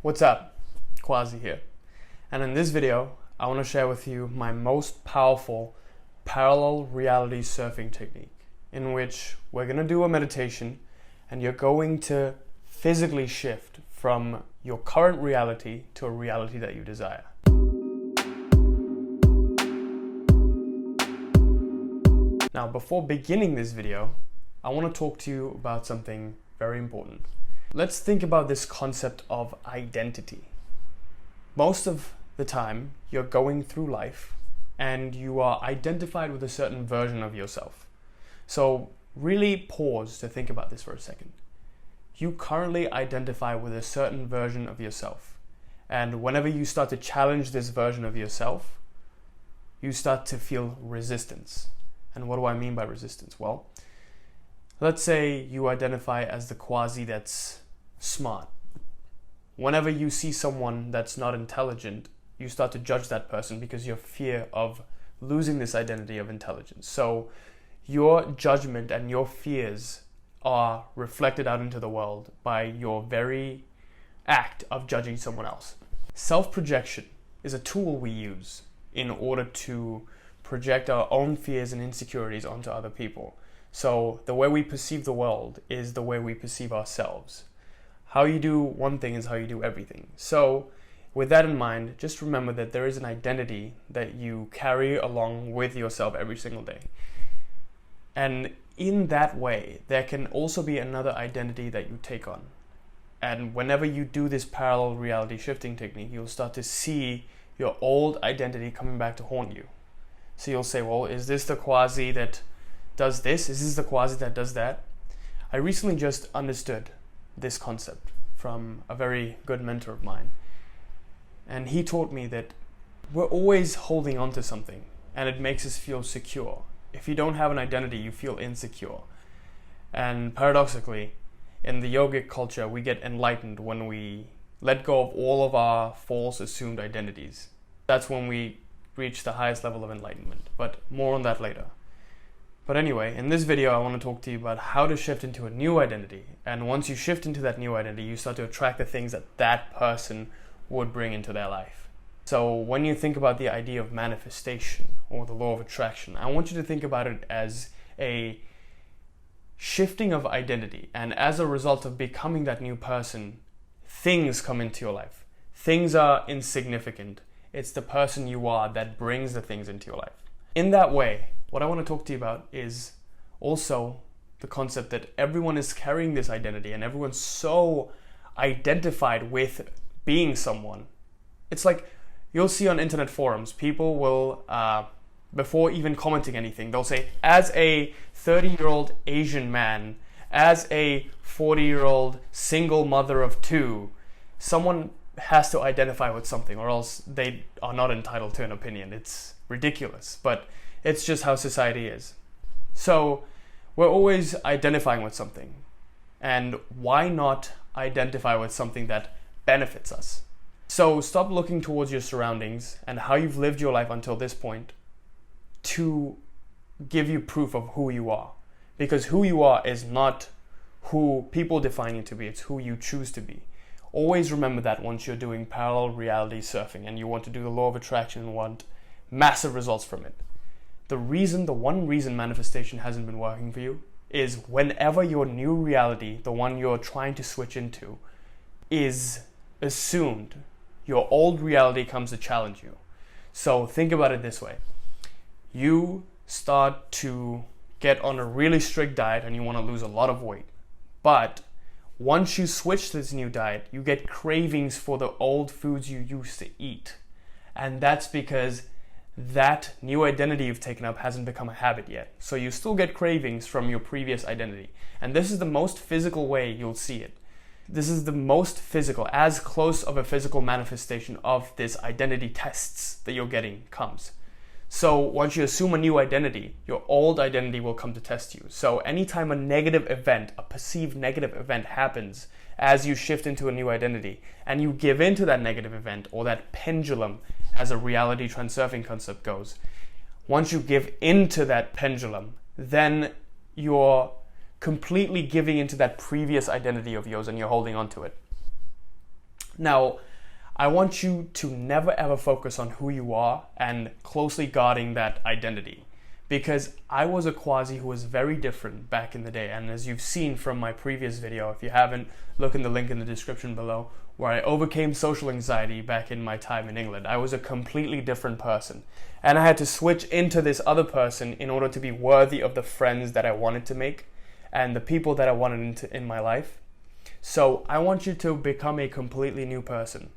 What's up? Quazi here. And in this video, I want to share with you my most powerful parallel reality surfing technique, in which we're going to do a meditation and you're going to physically shift from your current reality to a reality that you desire. Now, before beginning this video, I want to talk to you about something very important. Let's think about this concept of identity. Most of the time, you're going through life and you are identified with a certain version of yourself. So really pause to think about this for a second. You currently identify with a certain version of yourself. And whenever you start to challenge this version of yourself, you start to feel resistance. And what do I mean by resistance? Well, let's say you identify as the Quazi that's smart. Whenever you see someone that's not intelligent, you start to judge that person because you have fear of losing this identity of intelligence. So your judgment and your fears are reflected out into the world by your very act of judging someone else. Self-projection is a tool we use in order to project our own fears and insecurities onto other people. So the way we perceive the world is the way we perceive ourselves. How you do one thing is how you do everything. So with that in mind, just remember that there is an identity that you carry along with yourself every single day. And in that way, there can also be another identity that you take on. And whenever you do this parallel reality shifting technique, you'll start to see your old identity coming back to haunt you. So you'll say, well, is this the Quazi that does this? Is this the Quazi that does that? I recently just understood this concept from a very good mentor of mine. And he taught me that we're always holding on to something and it makes us feel secure. If you don't have an identity, you feel insecure. And paradoxically, in the yogic culture, we get enlightened when we let go of all of our false assumed identities. That's when we reach the highest level of enlightenment, but more on that later. But anyway, in this video, I want to talk to you about how to shift into a new identity. And once you shift into that new identity, you start to attract the things that that person would bring into their life. So when you think about the idea of manifestation or the law of attraction, I want you to think about it as a shifting of identity. And as a result of becoming that new person, things come into your life. Things are insignificant. It's the person you are that brings the things into your life. In that way, what I want to talk to you about is also the concept that everyone is carrying this identity and everyone's so identified with being someone. It's like you'll see on internet forums, people will, before even commenting anything, they'll say, as a 30-year-old Asian man, as a 40-year-old single mother of two, someone has to identify with something or else they are not entitled to an opinion. It's ridiculous, but it's just how society is. So we're always identifying with something. And why not identify with something that benefits us? So stop looking towards your surroundings and how you've lived your life until this point to give you proof of who you are. Because who you are is not who people define you to be, it's who you choose to be. Always remember that once you're doing parallel reality surfing and you want to do the law of attraction and want massive results from it. The one reason manifestation hasn't been working for you is whenever your new reality, the one you're trying to switch into, is assumed, your old reality comes to challenge you. So think about it this way. You start to get on a really strict diet and you want to lose a lot of weight. But once you switch to this new diet, you get cravings for the old foods you used to eat. And that's because that new identity you've taken up hasn't become a habit yet. So you still get cravings from your previous identity. And this is the most physical way you'll see it. This is the most physical, as close of a physical manifestation of this identity tests that you're getting comes. So once you assume a new identity, your old identity will come to test you. So anytime a negative event, a perceived negative event happens as you shift into a new identity and you give into that negative event or that pendulum, as a reality transurfing concept goes, once you give into that pendulum, then you're completely giving into that previous identity of yours and you're holding on to it. Now, I want you to never ever focus on who you are and closely guarding that identity. Because I was a Quazi who was very different back in the day. And as you've seen from my previous video, if you haven't, look in the link in the description below, where I overcame social anxiety back in my time in England. I was a completely different person. And I had to switch into this other person in order to be worthy of the friends that I wanted to make and the people that I wanted in my life. So I want you to become a completely new person.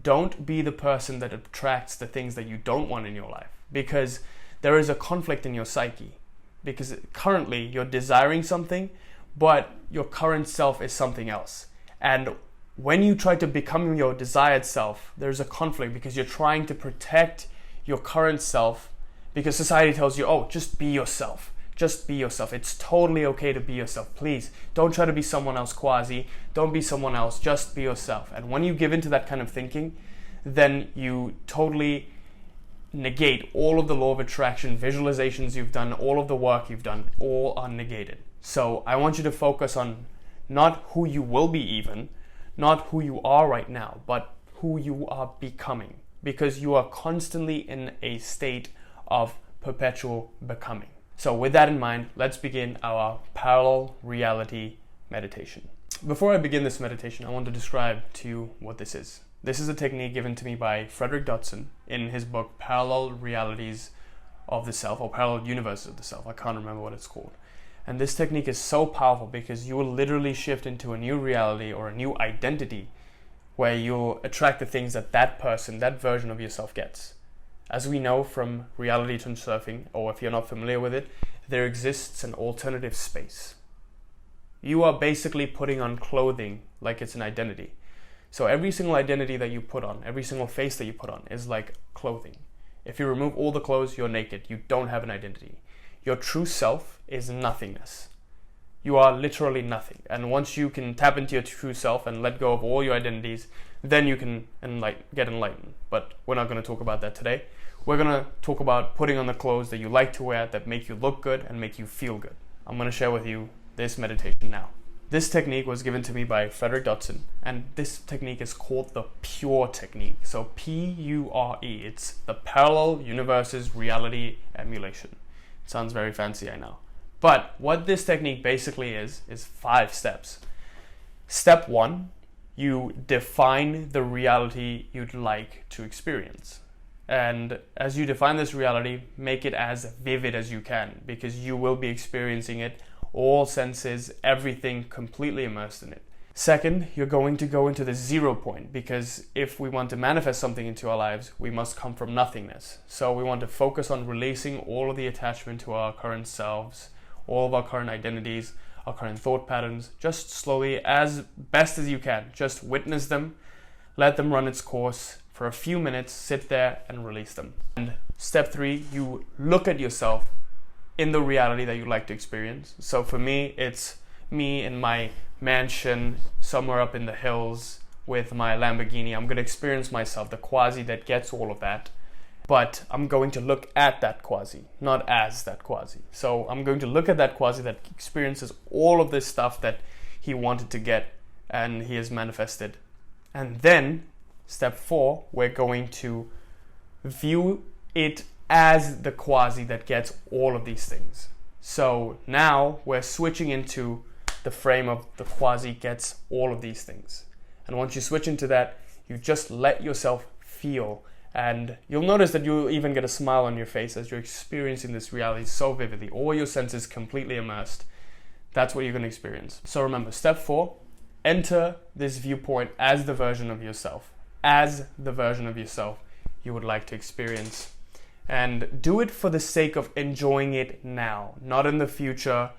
Don't be the person that attracts the things that you don't want in your life, because there is a conflict in your psyche. Because currently you're desiring something, but your current self is something else. And when you try to become your desired self, there's a conflict because you're trying to protect your current self, because society tells you, oh, just be yourself. Just be yourself. It's totally okay to be yourself. Please don't try to be someone else, Quazi. Don't be someone else. Just be yourself. And when you give into that kind of thinking, then you totally negate all of the law of attraction visualizations you've done, all of the work you've done, all are negated. So I want you to focus on not who you will be even, not who you are right now, but who you are becoming. Because you are constantly in a state of perpetual becoming. So with that in mind, let's begin our parallel reality meditation. Before I begin this meditation, I want to describe to you what this is. This is a technique given to me by Frederick Dodson in his book Parallel Realities of the Self, or Parallel Universes of the Self. I can't remember what it's called. And this technique is so powerful because you will literally shift into a new reality or a new identity where you'll attract the things that that person, that version of yourself gets. As we know from reality transurfing, or if you're not familiar with it, there exists an alternative space. You are basically putting on clothing like it's an identity. So every single identity that you put on, every single face that you put on is like clothing. If you remove all the clothes, you're naked. You don't have an identity. Your true self is nothingness. You are literally nothing. And once you can tap into your true self and let go of all your identities, then you can get enlightened. But we're not going to talk about that today. We're going to talk about putting on the clothes that you like to wear, that make you look good and make you feel good. I'm going to share with you this meditation now. This technique was given to me by Frederick Dodson, and this technique is called the Pure technique. So P-U-R-E. It's the Parallel Universes Reality Emulation. It sounds very fancy, I know. But what this technique basically is 5 steps. Step 1, you define the reality you'd like to experience. And as you define this reality, make it as vivid as you can, because you will be experiencing it, all senses, everything completely immersed in it. Second, you're going to go into the 0 point, because if we want to manifest something into our lives, we must come from nothingness. So we want to focus on releasing all of the attachment to our current selves, all of our current identities, our current thought patterns, just slowly, as best as you can. Just witness them, let them run its course for a few minutes, sit there and release them. And step 3, you look at yourself in the reality that you'd like to experience. So for me, it's me in my mansion somewhere up in the hills with my Lamborghini. I'm going to experience myself, the Quazi that gets all of that. But I'm going to look at that Quazi, not as that Quazi. So I'm going to look at that Quazi that experiences all of this stuff that he wanted to get and he has manifested. And then, step 4, we're going to view it as the Quazi that gets all of these things. So now we're switching into the frame of the Quazi gets all of these things. And once you switch into that, you just let yourself feel. And you'll notice that you'll even get a smile on your face as you're experiencing this reality so vividly. All your senses completely immersed. That's what you're going to experience. So remember, step 4, enter this viewpoint as the version of yourself. As the version of yourself you would like to experience. And do it for the sake of enjoying it now. Not in the future,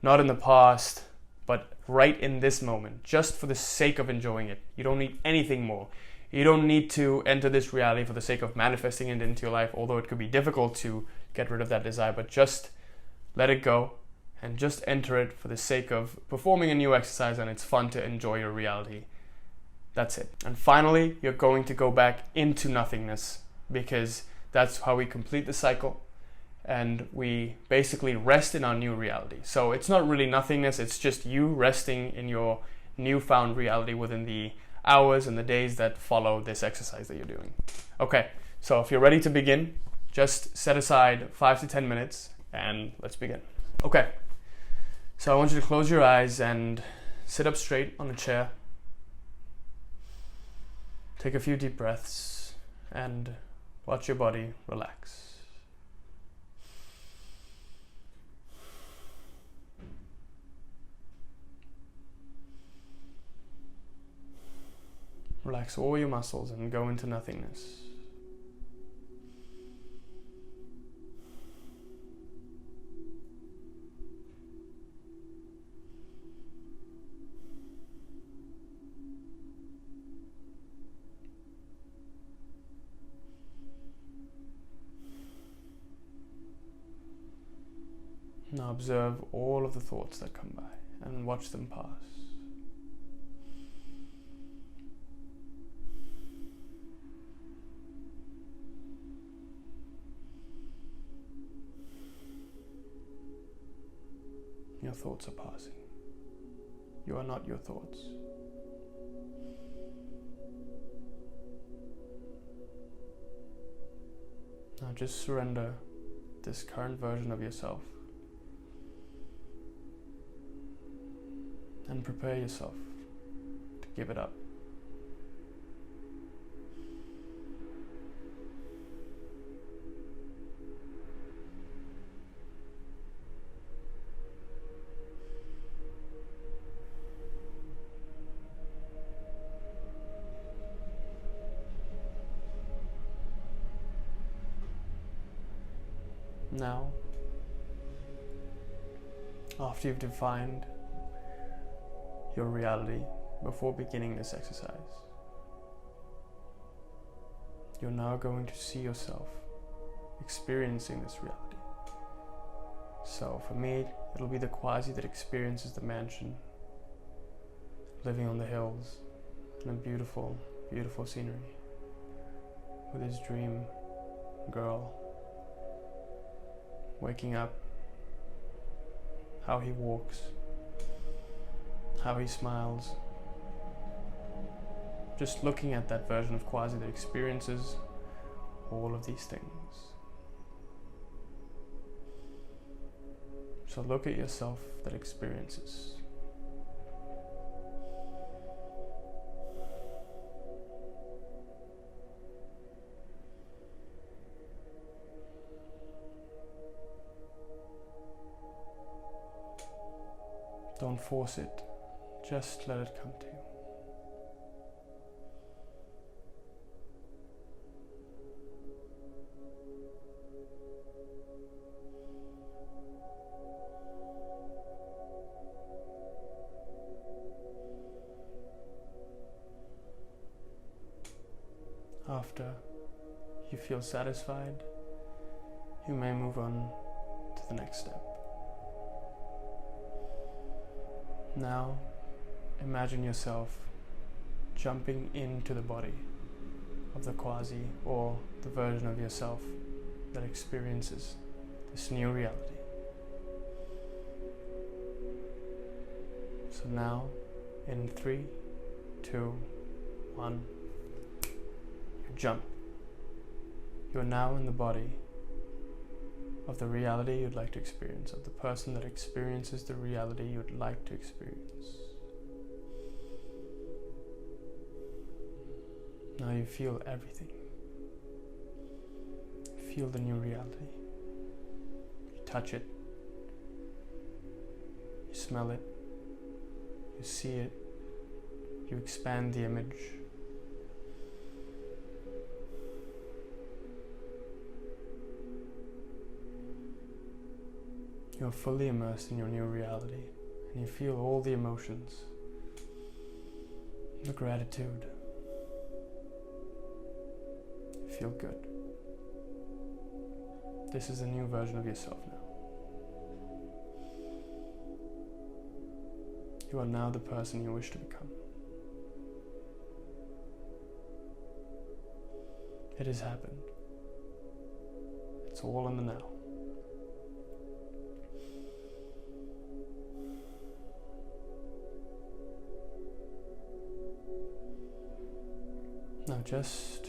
not in the past, but right in this moment. Just for the sake of enjoying it. You don't need anything more. You don't need to enter this reality for the sake of manifesting it into your life, although it could be difficult to get rid of that desire, but just let it go and just enter it for the sake of performing a new exercise, and it's fun to enjoy your reality. That's it. And finally, you're going to go back into nothingness, because that's how we complete the cycle and we basically rest in our new reality. So it's not really nothingness, it's just you resting in your newfound reality within the hours and the days that follow this exercise that you're doing. Okay, so if you're ready to begin, just set aside 5 to 10 minutes and let's begin. Okay, so I want you to close your eyes and sit up straight on a chair. Take a few deep breaths and watch your body relax. Relax all your muscles and go into nothingness. Now observe all of the thoughts that come by and watch them pass. Your thoughts are passing. You are not your thoughts. Now just surrender this current version of yourself and prepare yourself to give it up. Now, after you've defined your reality before beginning this exercise, you're now going to see yourself experiencing this reality. So for me, it'll be the Quazi that experiences the mansion, living on the hills in a beautiful, beautiful scenery with his dream girl. Waking up, how he walks, how he smiles. Just looking at that version of Quazi that experiences all of these things. So look at yourself that experiences. Don't force it, just let it come to you. After you feel satisfied, you may move on to the next step. Now, imagine yourself jumping into the body of the Quazi, or the version of yourself that experiences this new reality. So now, in 3, 2, 1, you jump. You're now in the body of the reality you'd like to experience, of the person that experiences the reality you'd like to experience. Now you feel everything. You feel the new reality. You touch it. You smell it. You see it. You expand the image. You're fully immersed in your new reality, and you feel all the emotions, the gratitude. You feel good. This is a new version of yourself now. You are now the person you wish to become. It has happened. It's all in the now. Now just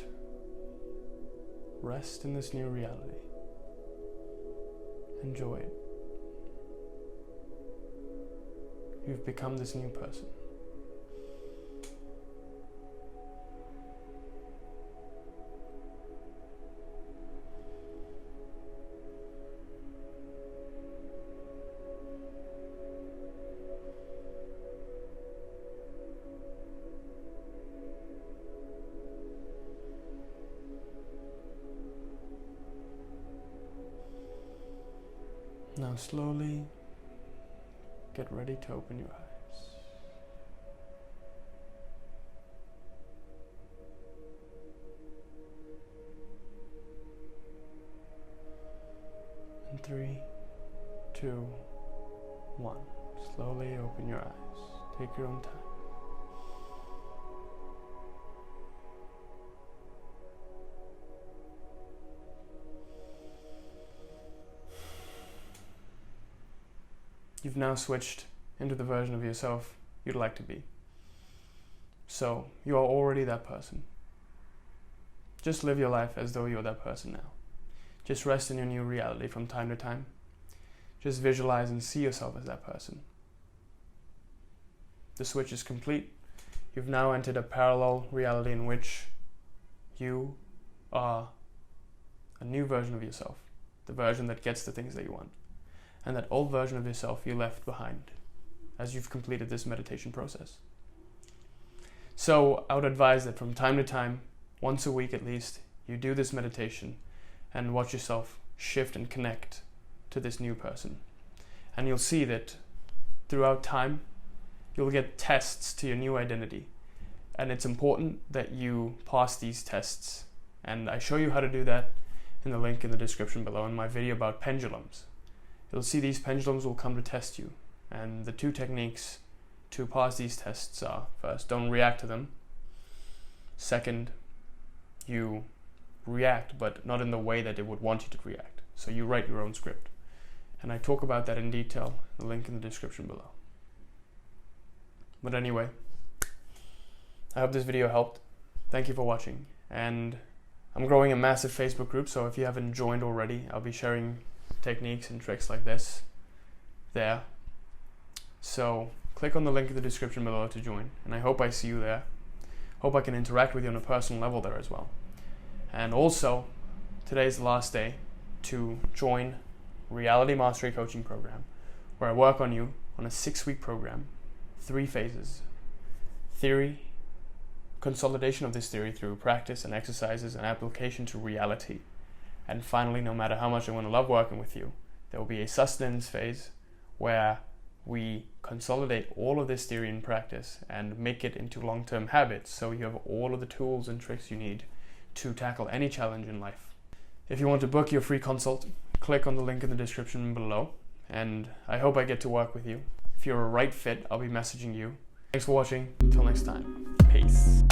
rest in this new reality. Enjoy it. You've become this new person. Now slowly get ready to open your eyes. In 3, 2, 1. Slowly open your eyes. Take your own time. You've now switched into the version of yourself you'd like to be. So, you are already that person. Just live your life as though you're that person now. Just rest in your new reality from time to time. Just visualize and see yourself as that person. The switch is complete. You've now entered a parallel reality in which you are a new version of yourself. The version that gets the things that you want. And that old version of yourself you left behind as you've completed this meditation process. So I would advise that from time to time, once a week at least, you do this meditation and watch yourself shift and connect to this new person. And you'll see that throughout time, you'll get tests to your new identity. And it's important that you pass these tests. And I show you how to do that in the link in the description below in my video about pendulums. You'll see these pendulums will come to test you. And the 2 techniques to pass these tests are, first, don't react to them. Second, you react, but not in the way that it would want you to react. So you write your own script. And I talk about that in detail, the link in the description below. But anyway, I hope this video helped. Thank you for watching. And I'm growing a massive Facebook group, so if you haven't joined already, I'll be sharing techniques and tricks like this there. So click on the link in the description below to join, and I hope I see you there. Hope I can interact with you on a personal level there as well. And also, today's the last day to join Reality Mastery Coaching Program, where I work on you on a 6-week program, 3 phases: theory, consolidation of this theory through practice and exercises and application to reality. And finally, no matter how much I want to love working with you, there will be a sustenance phase where we consolidate all of this theory in practice and make it into long-term habits, so you have all of the tools and tricks you need to tackle any challenge in life. If you want to book your free consult, click on the link in the description below, and I hope I get to work with you. If you're a right fit, I'll be messaging you. Thanks for watching. Until next time. Peace.